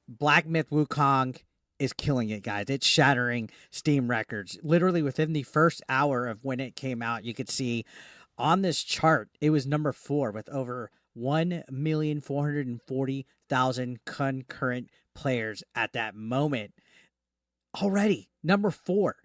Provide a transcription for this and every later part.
Black Myth Wukong is killing it, guys. It's shattering Steam records. Literally within the first hour of when it came out, you could see on this chart, it was number 4 with over 1,440,000 concurrent players at that moment. Already, number 4,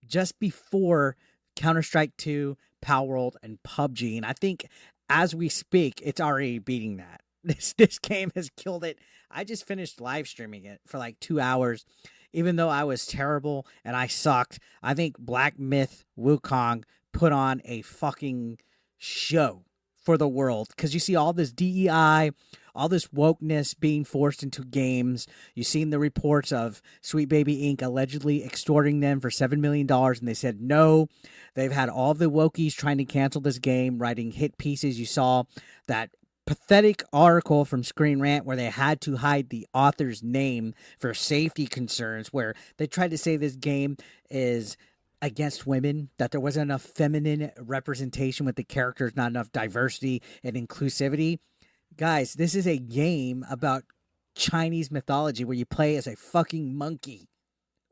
just before Counter-Strike 2, Power World, and PUBG. And I think as we speak, it's already beating that. This game has killed it. I just finished live streaming it for like 2 hours. Even though I was terrible and I sucked, I think Black Myth Wukong put on a fucking show for the world. Because you see all this DEI, all this wokeness being forced into games. You've seen the reports of Sweet Baby Inc. allegedly extorting them for $7 million, and they said no. They've had all the wokies trying to cancel this game, writing hit pieces. You saw that pathetic article from Screen Rant where they had to hide the author's name for safety concerns, where they tried to say this game is against women, that there wasn't enough feminine representation with the characters, not enough diversity and inclusivity. Guys, this is a game about Chinese mythology where you play as a fucking monkey.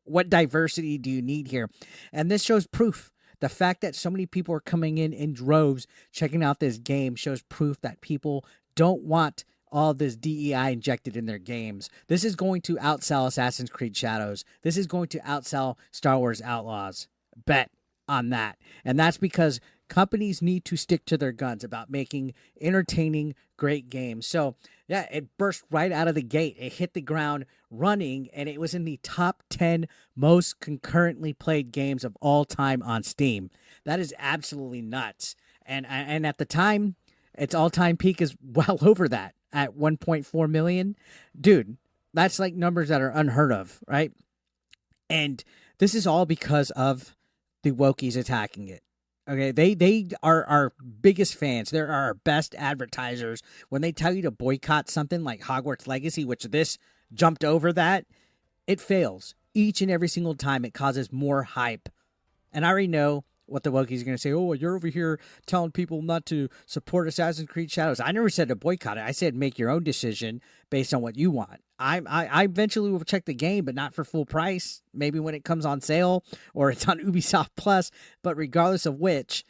What diversity do you need here? And this shows proof. The fact that so many people are coming in droves checking out this game shows proof that people don't want all this DEI injected in their games. This is going to outsell Assassin's Creed Shadows. This is going to outsell Star Wars Outlaws. Bet on that. And that's because companies need to stick to their guns about making entertaining, great games. So, yeah, it burst right out of the gate. It hit the ground running, and it was in the top 10 most concurrently played games of all time on Steam. That is absolutely nuts. And at the time, its all-time peak is well over that at 1.4 million. Dude, that's like numbers that are unheard of, right? And this is all because of the wokies attacking it. Okay, they are our biggest fans. They're our best advertisers. When they tell you to boycott something like Hogwarts Legacy, which this jumped over that, it fails. Each and every single time it causes more hype. And I already know what the wokies are going to say. Oh, you're over here telling people not to support Assassin's Creed Shadows. I never said to boycott it. I said make your own decision based on what you want. I eventually will check the game, but not for full price. Maybe when it comes on sale or it's on Ubisoft Plus. But regardless of which,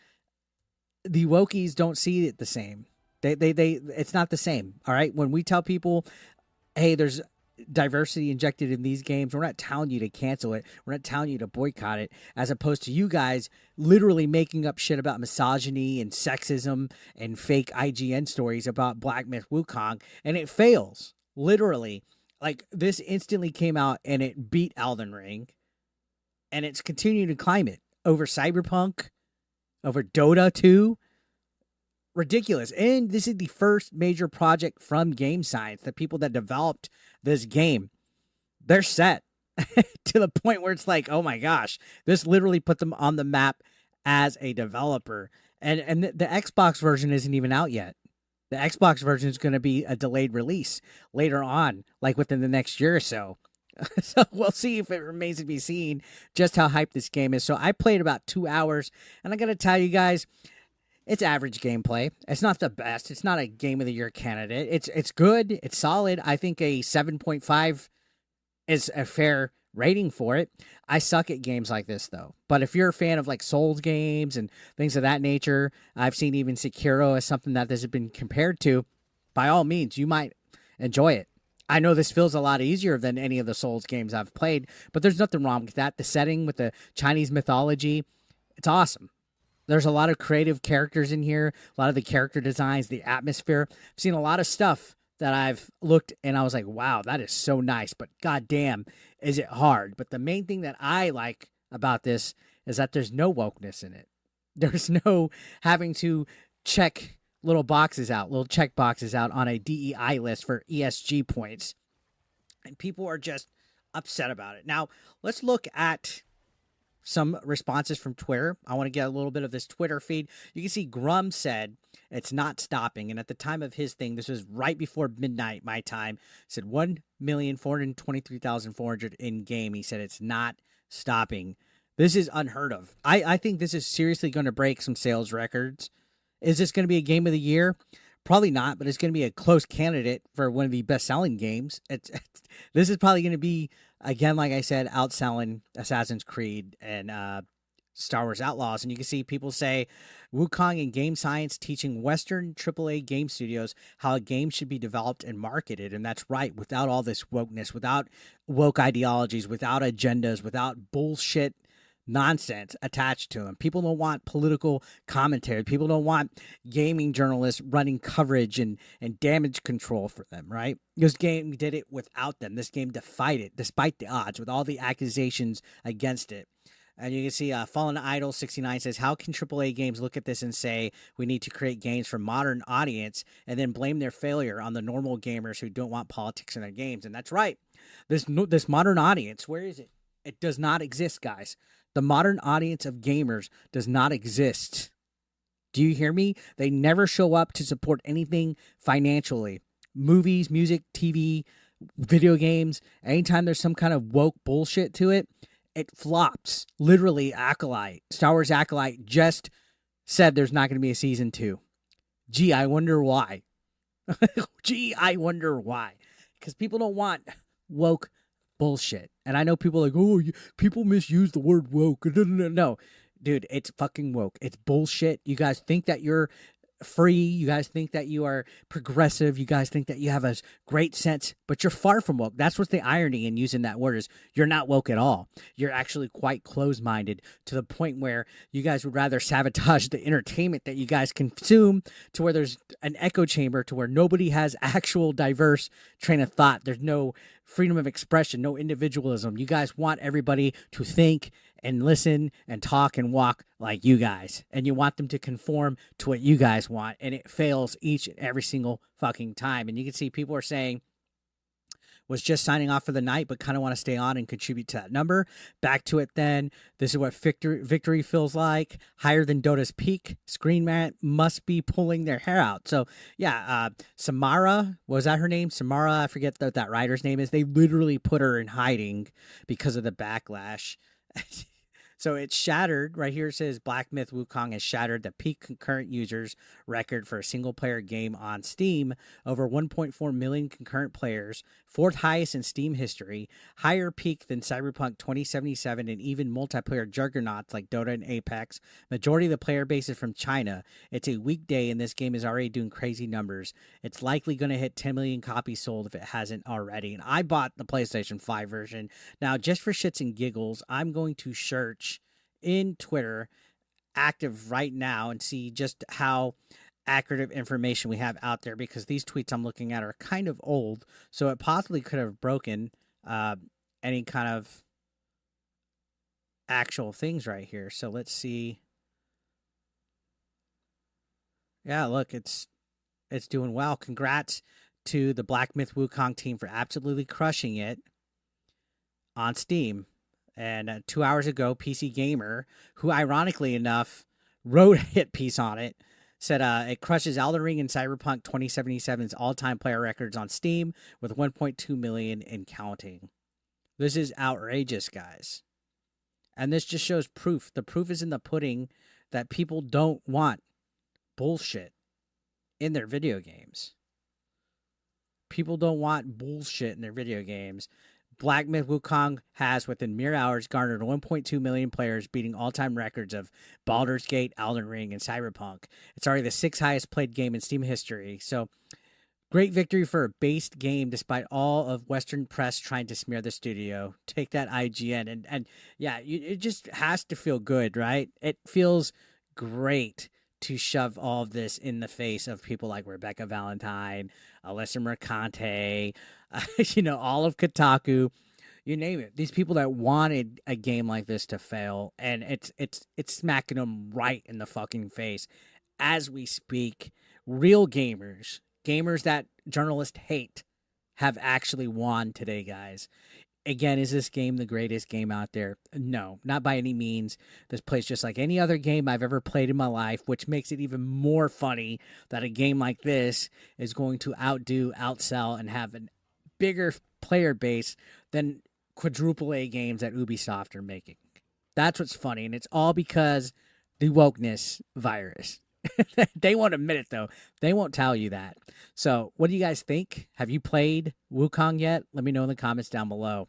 the wokies don't see it the same. It's not the same. All right. When we tell people, hey, there's diversity injected in these games, we're not telling you to cancel it. We're not telling you to boycott it, as opposed to you guys literally making up shit about misogyny and sexism and fake IGN stories about Black Myth Wukong, and it fails. Literally. Like, this instantly came out and it beat Elden Ring, and it's continuing to climb it over Cyberpunk, over Dota 2. Ridiculous. And this is the first major project from Game Science. The people that developed this game, they're set to the point where it's like, oh my gosh, this literally put them on the map as a developer. And the Xbox version isn't even out yet. The Xbox version is going to be a delayed release later on, like within the next year or so. So we'll see if it remains to be seen just how hyped this game is. So I played about 2 hours, and I got to tell you guys, it's average gameplay. It's not the best. It's not a Game of the Year candidate. It's good. It's solid. I think a 7.5 is a fair rating for it. I suck at games like this, though. But if you're a fan of like Souls games and things of that nature, I've seen even Sekiro as something that this has been compared to. By all means, you might enjoy it. I know this feels a lot easier than any of the Souls games I've played, but there's nothing wrong with that. The setting with the Chinese mythology, it's awesome. There's a lot of creative characters in here, a lot of the character designs, the atmosphere. I've seen a lot of stuff that I've looked and I was like, wow, that is so nice, but goddamn, is it hard. But the main thing that I like about this is that there's no wokeness in it. There's no having to check little boxes out, little check boxes out on a DEI list for ESG points. And people are just upset about it. Now, let's look at some responses from Twitter. I want to get a little bit of this Twitter feed. You can see Grum said it's not stopping. And at the time of his thing, this was right before midnight, my time, said 1,423,400 in game. He said it's not stopping. This is unheard of. I think this is seriously going to break some sales records. Is this going to be a game of the year? Probably not, but it's going to be a close candidate for one of the best-selling games. This is probably going to be, again, like I said, outselling Assassin's Creed and Star Wars Outlaws. And you can see people say Wukong and game science teaching Western AAA game studios how a game should be developed and marketed. And that's right, without all this wokeness, without woke ideologies, without agendas, without bullshit nonsense attached to them. People don't want political commentary. People don't want gaming journalists running coverage and damage control for them, right? This game did it without them. This game defied it, despite the odds, with all the accusations against it. And you can see Fallen Idol 69 says, how can AAA games look at this and say we need to create games for modern audience and then blame their failure on the normal gamers who don't want politics in their games? And that's right. This modern audience, where is it? It does not exist, guys. The modern audience of gamers does not exist. Do you hear me? They never show up to support anything financially. Movies, music, TV, video games, anytime there's some kind of woke bullshit to it, it flops. Literally, Acolyte, Star Wars Acolyte just said there's not going to be a season 2. Gee, I wonder why. Gee, I wonder why. Because people don't want woke bullshit. And I know people are like, oh, people misuse the word woke. No, dude, it's fucking woke. It's bullshit. You guys think that you're free. You guys think that you are progressive. You guys think that you have a great sense, but you're far from woke. That's what's the irony in using that word, is you're not woke at all. You're actually quite closed-minded, to the point where you guys would rather sabotage the entertainment that you guys consume, to where there's an echo chamber, to where nobody has actual diverse train of thought. There's no freedom of expression, no individualism. You guys want everybody to think and listen and talk and walk like you guys. And you want them to conform to what you guys want. And it fails each and every single fucking time. And you can see people are saying, was just signing off for the night, but kind of want to stay on and contribute to that number. Back to it then. This is what victory feels like. Higher than Dota's peak. Screen Man must be pulling their hair out. So, yeah, Samara, was that her name? Samara, I forget what that writer's name is. They literally put her in hiding because of the backlash. So it's shattered. Right here it says Black Myth Wukong has shattered the peak concurrent users record for a single-player game on Steam. Over 1.4 million concurrent players, 4th highest in Steam history, higher peak than Cyberpunk 2077 and even multiplayer juggernauts like Dota and Apex. Majority of the player base is from China. It's a weekday and this game is already doing crazy numbers. It's likely going to hit 10 million copies sold if it hasn't already. And I bought the PlayStation 5 version. Now, just for shits and giggles, I'm going to search in Twitter active right now and see just how accurate of information we have out there, because these tweets I'm looking at are kind of old, so it possibly could have broken any kind of actual things right here. So let's see. Yeah, look, it's doing well. Congrats to the Black Myth Wukong team for absolutely crushing it on Steam. And 2 hours ago, PC Gamer, who ironically enough wrote a hit piece on it, said it crushes Elden Ring and Cyberpunk 2077's all-time player records on Steam with 1.2 million and counting. This is outrageous, guys. And this just shows proof. The proof is in the pudding that people don't want bullshit in their video games. People don't want bullshit in their video games. Black Myth Wukong has, within mere hours, garnered 1.2 million players, beating all-time records of Baldur's Gate, Elden Ring, and Cyberpunk. It's already the 6th highest played game in Steam history. So, great victory for a based game, despite all of Western press trying to smear the studio. Take that, IGN. And yeah, it just has to feel good, right? It feels great to shove all of this in the face of people like Rebecca Valentine, Alyssa Mercante, all of Kotaku, you name it. These people that wanted a game like this to fail, and it's smacking them right in the fucking face as we speak. Real gamers that journalists hate, have actually won today, guys. Again, is this game the greatest game out there? No, not by any means. This plays just like any other game I've ever played in my life, which makes it even more funny that a game like this is going to outdo, outsell, and have a bigger player base than quadruple A games that Ubisoft are making. That's what's funny, and it's all because the wokeness virus. They won't admit it though. They won't tell you that. So, what do you guys think? Have you played Wukong yet? Let me know in the comments down below.